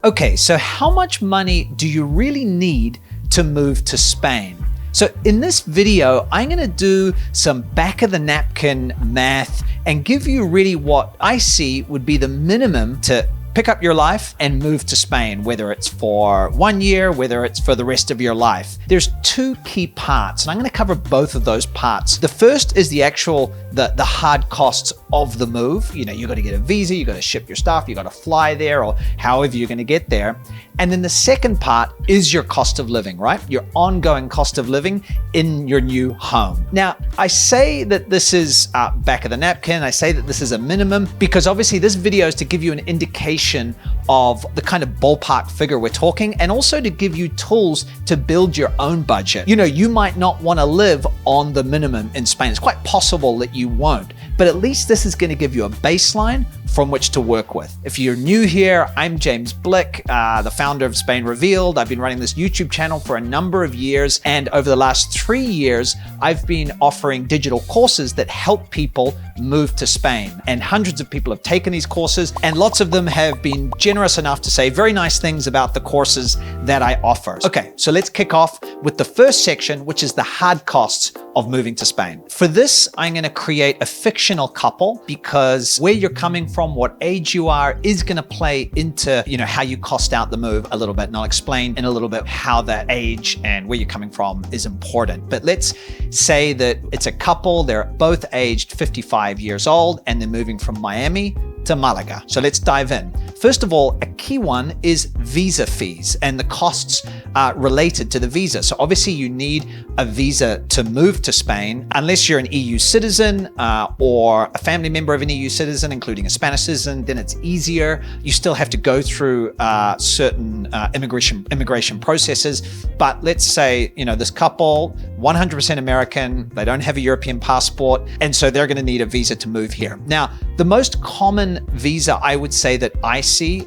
Okay, so how much money do you really need to move to Spain? So in this video, I'm gonna do some back of the napkin math and give you really what I see would be the minimum to pick up your life and move to Spain, whether it's for 1 year, whether it's for the rest of your life. There's two key parts, and I'm gonna cover both of those parts. The first is the actual, the hard costs of the move. You know, you gotta get a visa, you gotta ship your stuff, you gotta fly there, or however you're gonna get there. And then the second part is your cost of living, right? Your ongoing cost of living in your new home. Now, I say that this is back of the napkin, I say that this is a minimum, because obviously this video is to give you an indication of the kind of ballpark figure we're talking, and also to give you tools to build your own budget. You know, you might not want to live on the minimum in Spain. It's quite possible that you won't, but at least this is going to give you a baseline from which to work with. If you're new here, I'm James Blick, the founder of Spain Revealed. I've been running this YouTube channel for a number of years, and over the last 3 years, I've been offering digital courses that help people move to Spain. And hundreds of people have taken these courses, and lots of them have been generous enough to say very nice things about the courses that I offer. Okay, so let's kick off with the first section, which is the hard costs of moving to Spain. For this, I'm going to create a fictional couple, because where you're coming from, what age you are, is going to play into, you know, how you cost out the move a little bit. And I'll explain in a little bit how that age and where you're coming from is important. But let's say that it's a couple, they're both aged 55 years old, and they're moving from Miami to Malaga. So let's dive in. First of all, a key one is visa fees and the costs related to the visa. So obviously you need a visa to move to Spain, unless you're an EU citizen or a family member of an EU citizen, including a Spanish citizen, then it's easier. You still have to go through certain immigration processes. But let's say, you know, this couple, 100% American, they don't have a European passport, and so they're gonna need a visa to move here. Now, the most common visa I would say that I see,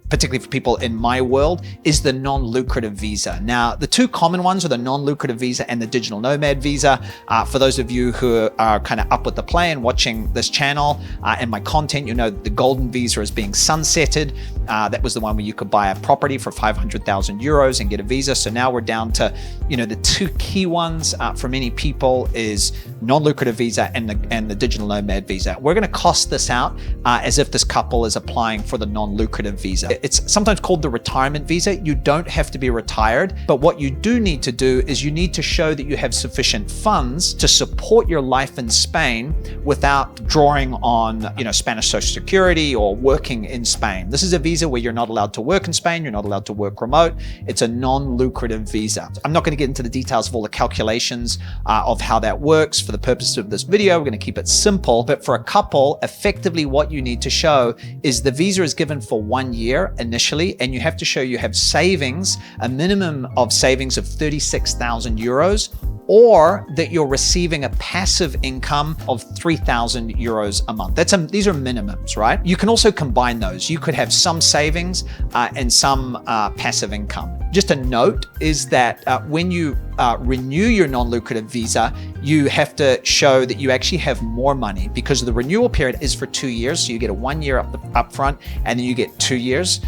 particularly for people in my world, is the non-lucrative visa. Now, the two common ones are the non-lucrative visa and the digital nomad visa. For those of you who are kind of up with the play and watching this channel and my content, you know the golden visa is being sunsetted. That was the one where you could buy a property for 500,000 euros and get a visa. So now we're down to, you know, the two key ones for many people is non-lucrative visa and the digital nomad visa. We're going to cost this out as if this couple is applying for the non-lucrative visa. It's sometimes called the retirement visa. You don't have to be retired, but what you do need to do is you need to show that you have sufficient funds to support your life in Spain without drawing on, you know, Spanish Social Security or working in Spain. This is a visa where you're not allowed to work in Spain. You're not allowed to work remote. It's a non-lucrative visa. I'm not going to get into the details of all the calculations of how that works for the purpose of this video. We're going to keep it simple, but for a couple, effectively what you need to show is the visa is given for 1 year initially, and you have to show you have savings, a minimum of savings of 36,000 euros, or that you're receiving a passive income of 3,000 euros a month. These are minimums, right? You can also combine those. You could have some savings and some passive income. Just a note is that when you renew your non-lucrative visa, you have to show that you actually have more money, because the renewal period is for 2 years. So you get a 1 year up front, and then you get 2 years.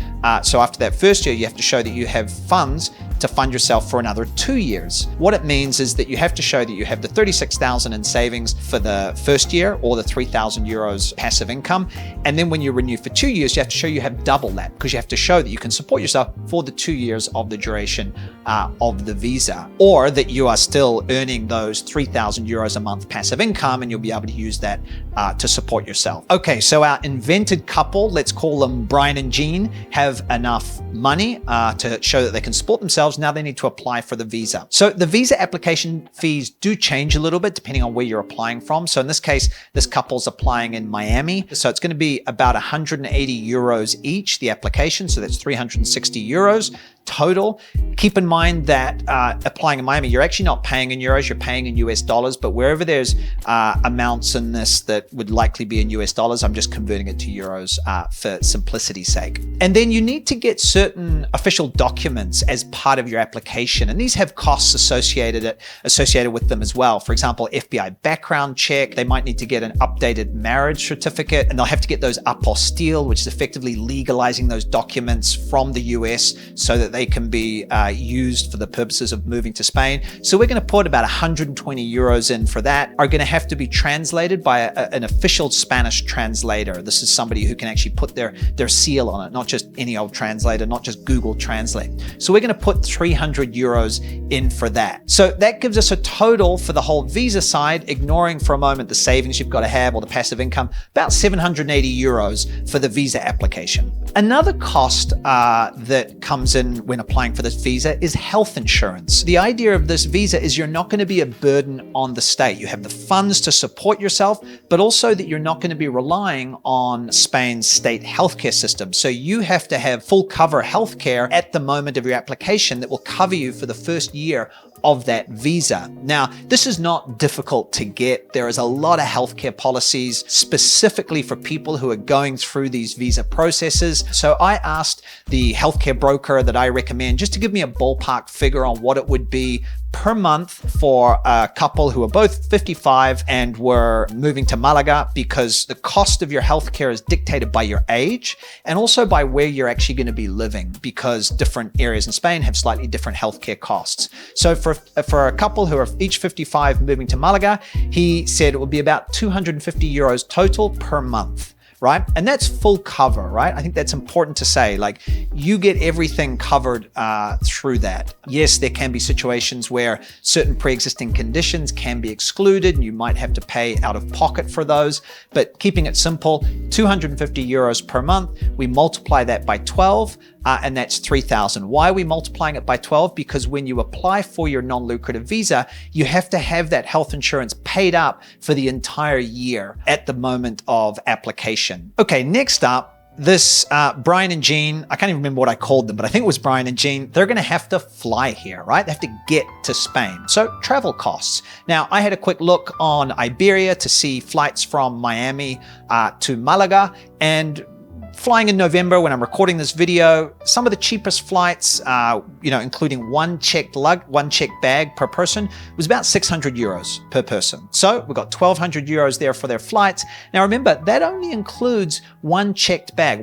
So after that first year, you have to show that you have funds to fund yourself for another 2 years. What it means is that you have to show that you have the 36,000 in savings for the first year, or the 3,000 euros passive income. And then when you renew for 2 years, you have to show you have double that, because you have to show that you can support yourself for the 2 years of the duration of the visa, or that you are still earning those 3,000 euros a month passive income, and you'll be able to use that to support yourself. Okay, so our invented couple, let's call them Brian and Jean, have enough money to show that they can support themselves. Now they need to apply for the visa. So the visa application fees do change a little bit depending on where you're applying from. So in this case, this couple's applying in Miami. So it's going to be about 180 euros each, the application. So that's 360 euros. total. Keep in mind that applying in Miami, you're actually not paying in euros, you're paying in US dollars, but wherever there's amounts in this that would likely be in US dollars, I'm just converting it to euros for simplicity's sake. And then you need to get certain official documents as part of your application, and these have costs associated with them as well. For example, FBI background check, they might need to get an updated marriage certificate, and they'll have to get those apostille, which is effectively legalizing those documents from the US so that they can be used for the purposes of moving to Spain. So we're going to put about 120 euros in for that, are going to have to be translated by an official Spanish translator. This is somebody who can actually put their seal on it, not just any old translator, not just Google Translate. So we're going to put 300 euros in for that. So that gives us a total for the whole visa side, ignoring for a moment the savings you've got to have or the passive income, about 780 euros for the visa application. Another cost that comes in when applying for this visa is health insurance. The idea of this visa is you're not going to be a burden on the state. You have the funds to support yourself, but also that you're not going to be relying on Spain's state healthcare system. So you have to have full cover healthcare at the moment of your application that will cover you for the first year of that visa. Now, this is not difficult to get. There is a lot of healthcare policies specifically for people who are going through these visa processes. So I asked the healthcare broker that I recommend just to give me a ballpark figure on what it would be per month for a couple who are both 55 and were moving to Malaga, because the cost of your healthcare is dictated by your age and also by where you're actually going to be living, because different areas in Spain have slightly different healthcare costs. So for a couple who are each 55 moving to Malaga, he said it would be about 250 euros total per month. Right? And that's full cover, right? I think that's important to say, like, you get everything covered through that. Yes, there can be situations where certain pre-existing conditions can be excluded and you might have to pay out of pocket for those, but keeping it simple, 250 euros per month, we multiply that by 12, and that's 3,000. Why are we multiplying it by 12? Because when you apply for your non-lucrative visa, you have to have that health insurance paid up for the entire year at the moment of application. Okay, next up, this Brian and Jean, I can't even remember what I called them, but I think it was Brian and Jean. They're going to have to fly here, right? They have to get to Spain. So travel costs. Now, I had a quick look on Iberia to see flights from Miami to Malaga, and flying in November when I'm recording this video, some of the cheapest flights, including one checked bag per person, was about 600 euros per person. So we've got 1,200 euros there for their flights. Now remember, that only includes one checked bag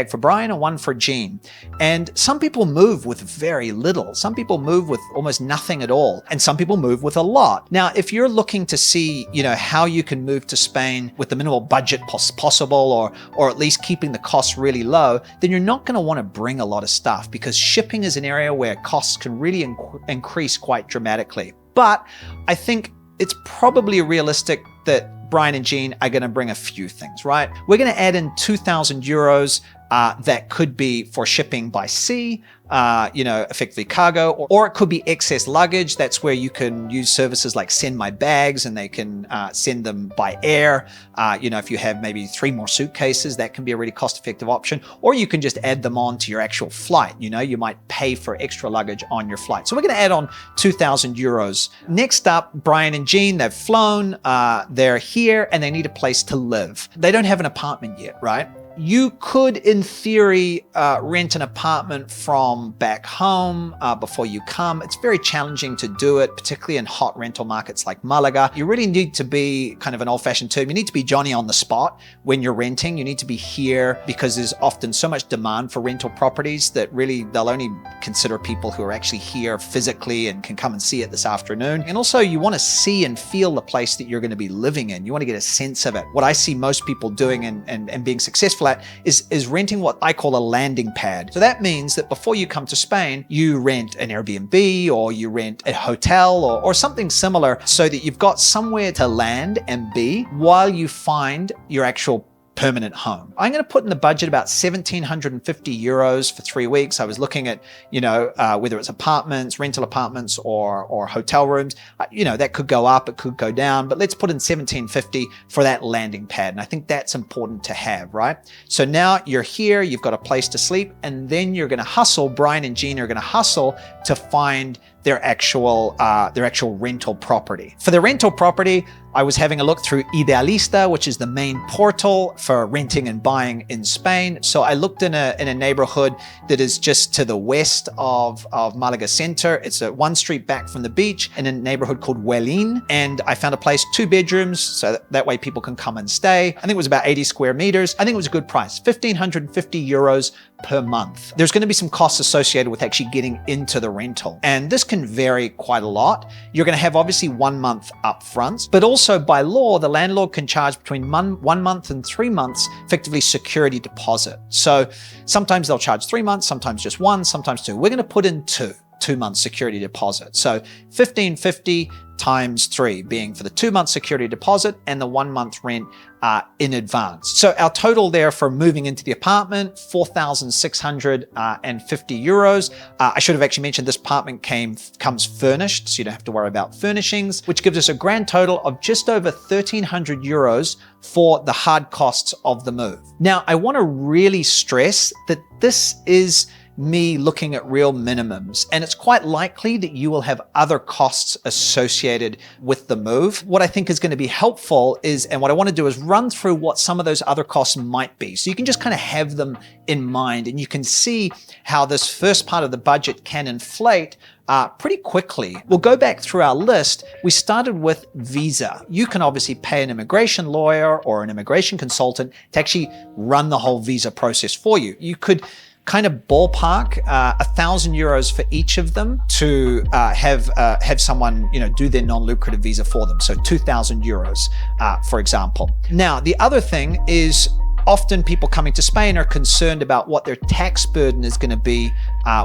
for Brian and one for Jean. And some people move with very little. Some people move with almost nothing at all. And some people move with a lot. Now, if you're looking to see, how you can move to Spain with the minimal budget possible, or at least keeping the costs really low, then you're not going to want to bring a lot of stuff, because shipping is an area where costs can really increase quite dramatically. But I think it's probably realistic that Brian and Jean are going to bring a few things, right? We're going to add in 2,000 euros that could be for shipping by sea, effectively cargo, or it could be excess luggage. That's where you can use services like Send My Bags, and they can send them by air. If you have maybe 3 more suitcases, that can be a really cost-effective option. Or you can just add them on to your actual flight. You might pay for extra luggage on your flight. So we're going to add on 2,000 euros. Next up, Brian and Jean, they've flown, they're here, and they need a place to live. They don't have an apartment yet, right? You could, in theory, rent an apartment from back home before you come. It's very challenging to do it, particularly in hot rental markets like Malaga. You really need to be, kind of an old-fashioned term, you need to be Johnny on the spot when you're renting. You need to be here, because there's often so much demand for rental properties that really they'll only consider people who are actually here physically and can come and see it this afternoon. And also, you want to see and feel the place that you're going to be living in. You want to get a sense of it. What I see most people doing and being successful at is renting what I call a landing pad. So that means that before you come to Spain, you rent an Airbnb or you rent a hotel or something similar, so that you've got somewhere to land and be while you find your actual permanent home. I'm going to put in the budget about 1,750 euros for 3 weeks. I was looking at, whether it's apartments, rental apartments, or hotel rooms. That could go up, it could go down, but let's put in 1,750 for that landing pad. And I think that's important to have, right? So now you're here, you've got a place to sleep, and then you're going to hustle. Brian and Jean are going to hustle to find their actual rental property. For the rental property, I was having a look through Idealista, which is the main portal for renting and buying in Spain. So I looked in a neighborhood that is just to the west of Malaga Center. It's one street back from the beach in a neighborhood called Huelin. And I found a place, 2 bedrooms, so that way people can come and stay. I think it was about 80 square meters. I think it was a good price, 1,550 euros per month. There's going to be some costs associated with actually getting into the rental. And this can vary quite a lot. You're going to have obviously 1 month up front, but also by law, the landlord can charge between 1 month and 3 months, effectively security deposit. So sometimes they'll charge 3 months, sometimes just 1, sometimes 2. We're going to put in 2 months security deposit. So 1,550 times 3 being for the 2 month security deposit and the 1 month rent in advance. So our total there for moving into the apartment, 4,650 euros. I should have actually mentioned this apartment comes furnished, so you don't have to worry about furnishings, which gives us a grand total of just over 1,300 euros for the hard costs of the move. Now, I want to really stress that this is me looking at real minimums, and it's quite likely that you will have other costs associated with the move. What I think is going to be helpful is, and what I want to do is run through what some of those other costs might be. So you can just kind of have them in mind, and you can see how this first part of the budget can inflate pretty quickly. We'll go back through our list. We started with visa. You can obviously pay an immigration lawyer or an immigration consultant to actually run the whole visa process for you. You could kind of ballpark 1,000 euros for each of them to have someone do their non-lucrative visa for them. So 2,000 euros, for example. Now, the other thing is often people coming to Spain are concerned about what their tax burden is going to be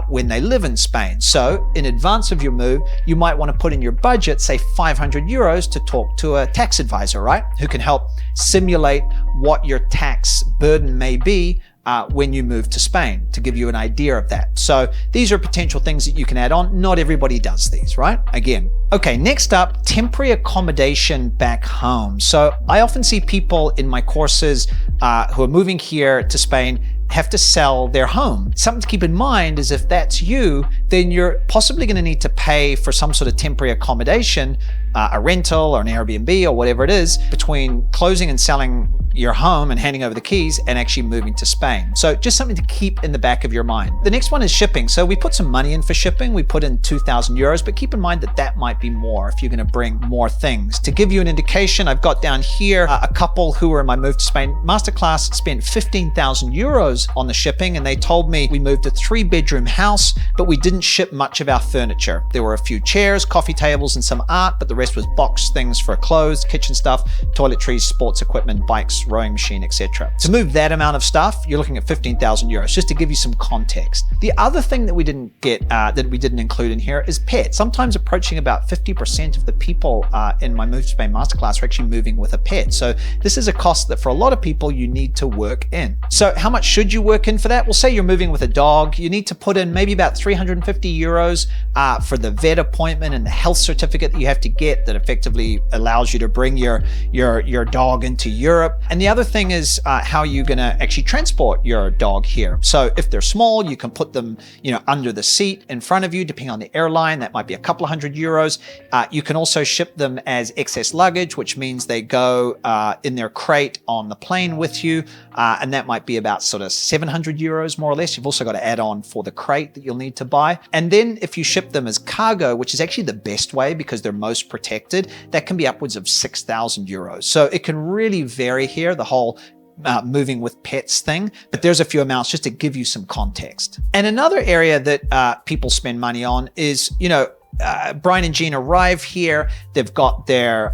when they live in Spain. So in advance of your move, you might want to put in your budget, say 500 euros to talk to a tax advisor, right? Who can help simulate what your tax burden may be when you move to Spain, to give you an idea of that. So these are potential things that you can add on. Not everybody does these, right? Again. Okay, next up, temporary accommodation back home. So I often see people in my courses who are moving here to Spain have to sell their home. Something to keep in mind is if that's you, then you're possibly going to need to pay for some sort of temporary accommodation, a rental or an Airbnb or whatever it is, between closing and selling your home and handing over the keys and actually moving to Spain. So just something to keep in the back of your mind. The next one is shipping. So we put some money in for shipping. We put in 2,000 euros, but keep in mind that that might be more if you're going to bring more things. To give you an indication, I've got down here a couple who were in my Move to Spain masterclass spent 15,000 euros on the shipping, and they told me we moved a 3-bedroom house, but we didn't ship much of our furniture. There were a few chairs, coffee tables, and some art, but the rest was boxed things for clothes, kitchen stuff, toiletries, sports equipment, bikes, rowing machine, etc. To move that amount of stuff, you're looking at 15,000 euros, just to give you some context. The other thing that we didn't include in here is pets. Sometimes approaching about 50% of the people in my Move to Spain masterclass are actually moving with a pet. So this is a cost that for a lot of people you need to work in. So how much should you work in for that? Well, say you're moving with a dog, you need to put in maybe about 350 euros for the vet appointment and the health certificate that you have to get that effectively allows you to bring your dog into Europe. And the other thing is how you're going to actually transport your dog here. So if they're small, you can put them under the seat in front of you, depending on the airline. That might be a couple of €100. You can also ship them as excess luggage, which means they go in their crate on the plane with you, and that might be about sort of 700 euros more or less. You've also got to add on for the crate that you'll need to buy. And then if you ship them as cargo, which is actually the best way because they're most protected, that can be upwards of 6,000 euros. So it can really vary here, the whole moving with pets thing, but there's a few amounts just to give you some context. And another area that people spend money on is, Brian and Jean arrive here, they've got their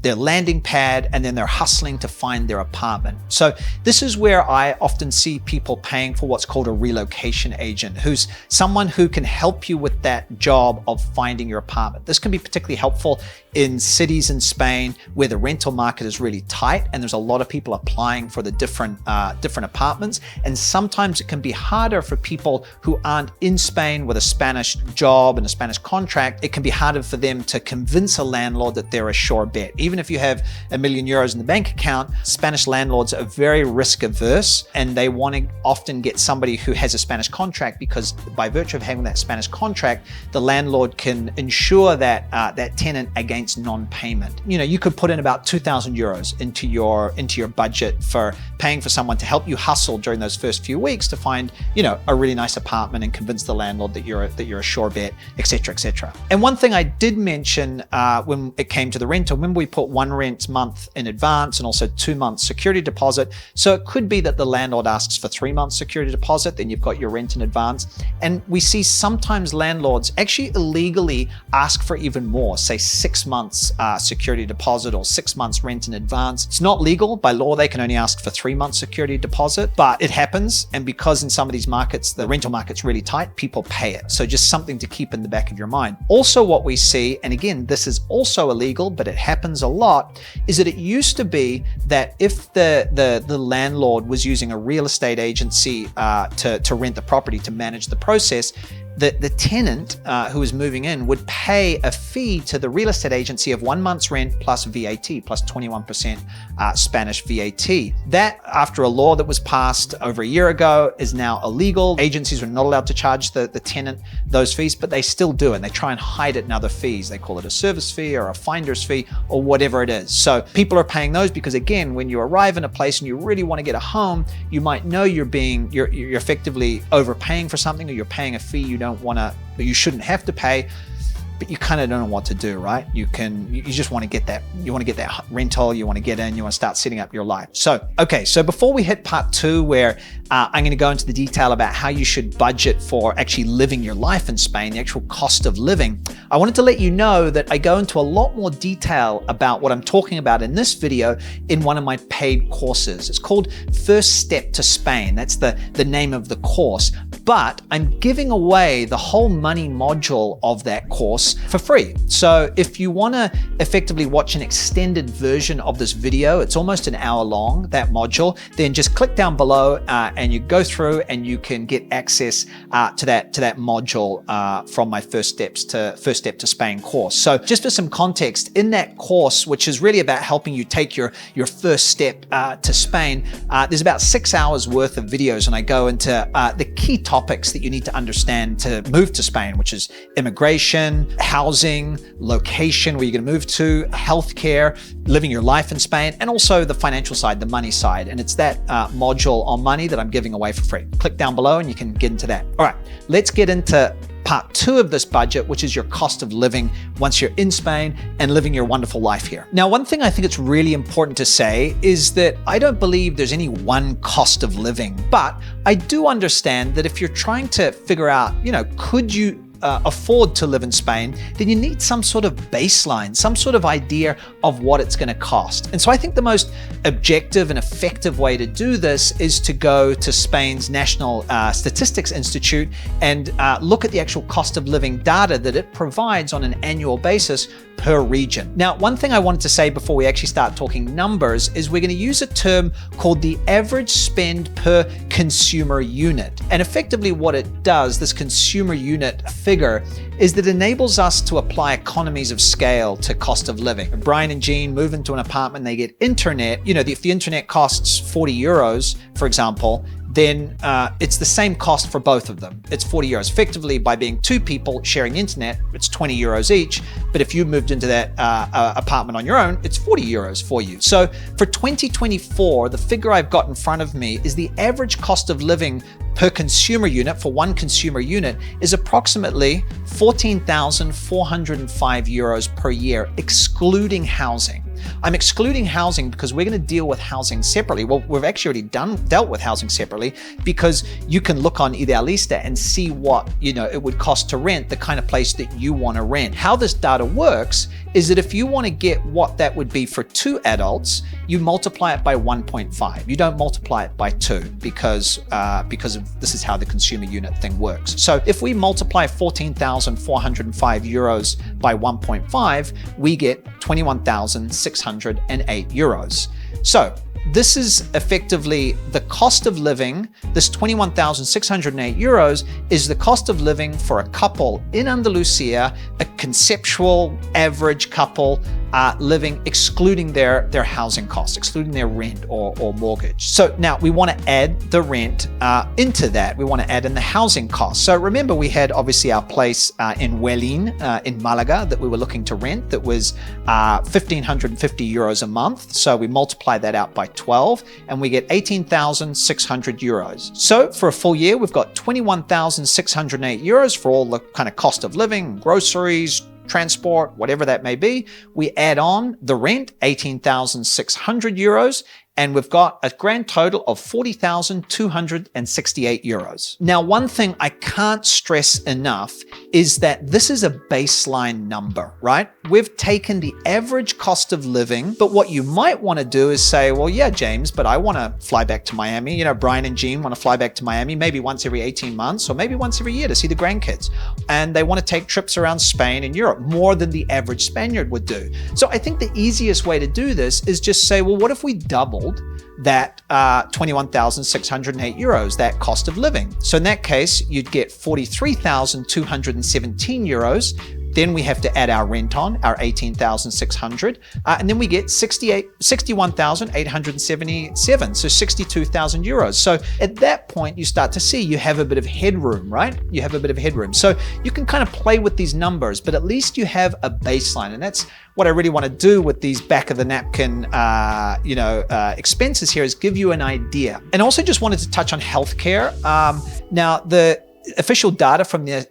landing pad, and then they're hustling to find their apartment. So this is where I often see people paying for what's called a relocation agent, who's someone who can help you with that job of finding your apartment. This can be particularly helpful in cities in Spain where the rental market is really tight and there's a lot of people applying for the different apartments. And sometimes it can be harder for people who aren't in Spain with a Spanish job and a Spanish contract. It can be harder for them to convince a landlord that they're a sure bet. Even if you have €1 million in the bank account, Spanish landlords are very risk averse and they want to often get somebody who has a Spanish contract, because by virtue of having that Spanish contract, the landlord can insure that that tenant against non-payment. You could put in about €2,000 into your budget for paying for someone to help you hustle during those first few weeks to find, a really nice apartment and convince the landlord that you're a sure bet, etc., etc. And one thing I did mention when it came to the rental, remember we put 1 rent month in advance and also 2 months security deposit. So it could be that the landlord asks for 3 months security deposit, then you've got your rent in advance. And we see sometimes landlords actually illegally ask for even more, say 6 months security deposit or 6 months rent in advance. It's not legal. By law, they can only ask for 3 months security deposit, but it happens. And because in some of these markets, the rental market's really tight, people pay it. So just something to keep in the back of your mind. Also, what we see, and again, this is also illegal, but it happens a lot, is that it used to be that if the landlord was using a real estate agency to rent the property, to manage the process, the tenant who is moving in would pay a fee to the real estate agency of 1 month's rent plus VAT, plus 21% Spanish VAT. That, after a law that was passed over a year ago, is now illegal. Agencies are not allowed to charge the tenant those fees, but they still do, and they try and hide it in other fees. They call it a service fee or a finder's fee or whatever it is. So people are paying those because, again, when you arrive in a place and you really want to get a home, you might know you're effectively overpaying for something, or you're paying a fee you shouldn't have to pay, but you kind of don't know what to do, right? You just want to get that rental, you want to get in, you want to start setting up your life. So before we hit part 2, where I'm going to go into the detail about how you should budget for actually living your life in Spain, the actual cost of living, I wanted to let you know that I go into a lot more detail about what I'm talking about in this video in one of my paid courses. It's called First Step to Spain. That's the name of the course. But I'm giving away the whole money module of that course for free. So if you want to effectively watch an extended version of this video, it's almost an hour long, that module, then just click down below and you go through and you can get access to that module from my First Step to Spain course. So just for some context, in that course, which is really about helping you take your first step to Spain, there's about 6 hours worth of videos, and I go into the key topics that you need to understand to move to Spain, which is immigration, housing, location, where you're going to move to, healthcare, living your life in Spain, and also the financial side, the money side. And it's that module on money that I'm giving away for free. Click down below and you can get into that. All right, let's get into part 2 of this budget, which is your cost of living once you're in Spain and living your wonderful life here. Now, one thing I think it's really important to say is that I don't believe there's any one cost of living, but I do understand that if you're trying to figure out, could you afford to live in Spain, then you need some sort of baseline, some sort of idea of what it's going to cost. And so I think the most objective and effective way to do this is to go to Spain's National Statistics Institute and look at the actual cost of living data that it provides on an annual basis per region. Now, one thing I wanted to say before we actually start talking numbers is we're going to use a term called the average spend per consumer unit. And effectively what it does, this consumer unit figure, is that it enables us to apply economies of scale to cost of living. If Brian and Jean move into an apartment, they get internet, if the internet costs €40, for example, then it's the same cost for both of them. It's €40. Effectively, by being 2 people sharing internet, it's €20 each. But if you moved into that apartment on your own, it's €40 for you. So for 2024, the figure I've got in front of me is the average cost of living per consumer unit, for one consumer unit, is approximately €14,405 per year, excluding housing. I'm excluding housing because we're going to deal with housing separately. Well, we've actually already dealt with housing separately, because you can look on Idealista and see what, it would cost to rent the kind of place that you want to rent. How this data works is that if you want to get what that would be for 2 adults, you multiply it by 1.5. You don't multiply it by 2 because this is how the consumer unit thing works. So if we multiply 14,405 euros by 1.5, we get 21,608 euros. So this is effectively the cost of living. This 21,608 euros is the cost of living for a couple in Andalusia, a conceptual average couple living, excluding their housing costs, excluding their rent or mortgage. So now we want to add the rent into that. We want to add in the housing costs. So remember, we had obviously our place in Huelin in Malaga that we were looking to rent that was 1,550 euros a month. So we multiply that out by 12 and we get 18,600 euros. So for a full year, we've got 21,608 euros for all the kind of cost of living, groceries, transport, whatever that may be. We add on the rent, 18,600 euros, and we've got a grand total of 40,268 euros. Now, one thing I can't stress enough is that this is a baseline number, right? We've taken the average cost of living, but what you might want to do is say, well, yeah, James, but I want to fly back to Miami. Brian and Jean want to fly back to Miami maybe once every 18 months or maybe once every year to see the grandkids. And they want to take trips around Spain and Europe more than the average Spaniard would do. So I think the easiest way to do this is just say, well, what if we doubled that 21,608 euros, that cost of living? So in that case, you'd get 43,217 euros. Then we have to add our rent on, our 18,600, and then we get 61,877, so 62,000 euros. So at that point, you start to see you have a bit of headroom, right? You have a bit of headroom. So you can kind of play with these numbers, but at least you have a baseline, and that's what I really want to do with these back of the napkin, expenses here, is give you an idea. And also just wanted to touch on healthcare. Now, the official data from the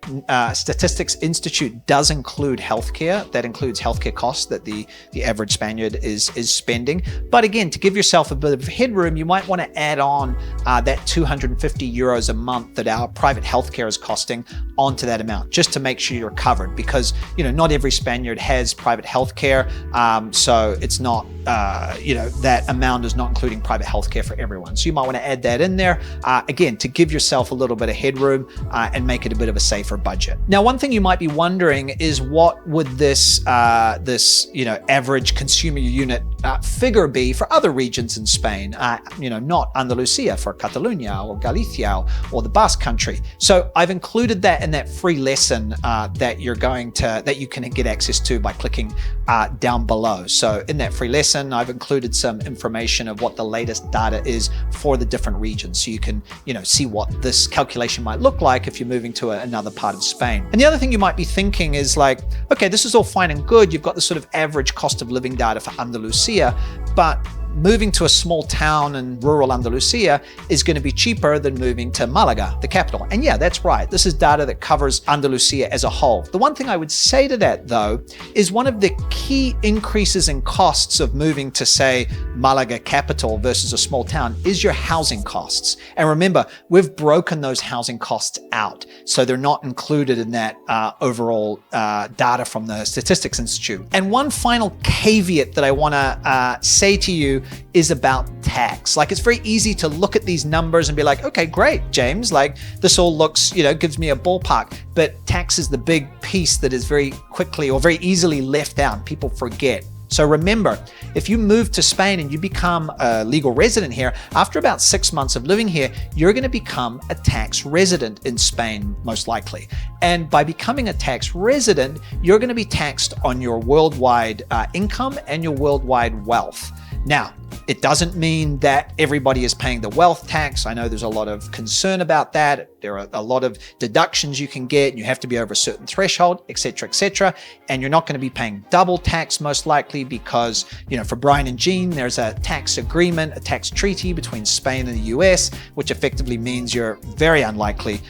Statistics Institute does include healthcare. That includes healthcare costs that the average Spaniard is spending. But again, to give yourself a bit of headroom, you might want to add on that 250 euros a month that our private healthcare is costing onto that amount, just to make sure you're covered, because not every Spaniard has private healthcare. So it's not that amount is not including private healthcare for everyone. So you might want to add that in there, again, to give yourself a little bit of headroom and make it a bit of a safer budget. Now, one thing you might be wondering is, what would this average consumer unit figure be for other regions in Spain? Not Andalusia, for Catalonia or Galicia or the Basque Country. So I've included that in that free lesson that you can get access to by clicking down below. So in that free lesson, I've included some information of what the latest data is for the different regions, so you can see what this calculation might look like if you're moving to another part of Spain. And the other thing you might be thinking is like, okay, this is all fine and good. You've got the sort of average cost of living data for Andalusia, but moving to a small town in rural Andalusia is going to be cheaper than moving to Malaga, the capital. And yeah, that's right. This is data that covers Andalusia as a whole. The one thing I would say to that, though, is one of the key increases in costs of moving to, say, Malaga capital versus a small town is your housing costs. And remember, we've broken those housing costs out, so they're not included in that overall data from the Statistics Institute. And one final caveat that I want to say to you is about tax. Like, it's very easy to look at these numbers and be like, okay, great, James, like this all looks, gives me a ballpark, but tax is the big piece that is very quickly or very easily left out. People forget. So remember, if you move to Spain and you become a legal resident here, after about 6 months of living here, you're going to become a tax resident in Spain, most likely. And by becoming a tax resident, you're going to be taxed on your worldwide income and your worldwide wealth. Now, it doesn't mean that everybody is paying the wealth tax. I know there's a lot of concern about that. There are a lot of deductions you can get. You have to be over a certain threshold, etc., etc. And you're not going to be paying double tax most likely because, for Brian and Jean, there's a tax agreement, a tax treaty between Spain and the US, which effectively means you're very unlikely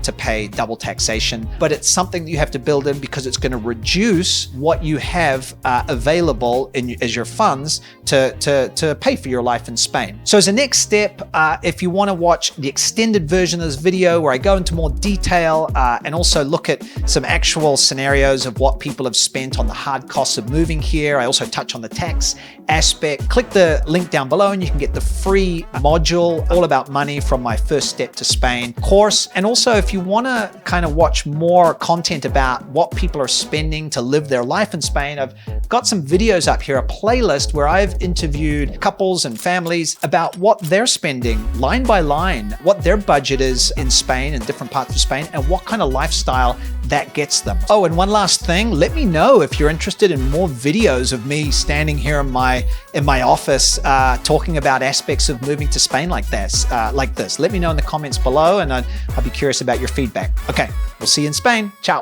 to pay double taxation. But it's something that you have to build in because it's going to reduce what you have available as your funds to pay for your life in Spain. So as a next step, if you want to watch the extended version of this video where I go into more detail and also look at some actual scenarios of what people have spent on the hard costs of moving here, I also touch on the tax aspect. Click the link down below and you can get the free module all about money from my First Step to Spain course. And also if you want to kind of watch more content about what people are spending to live their life in Spain, I've got some videos up here, a playlist where I've interviewed couples and families about what they're spending line by line, what their budget is in Spain and different parts of Spain, and what kind of lifestyle that gets them. Oh, and one last thing, let me know if you're interested in more videos of me standing here in my office talking about aspects of moving to Spain like this. Let me know in the comments below, and I'll be curious about your feedback. Okay, we'll see you in Spain. Ciao.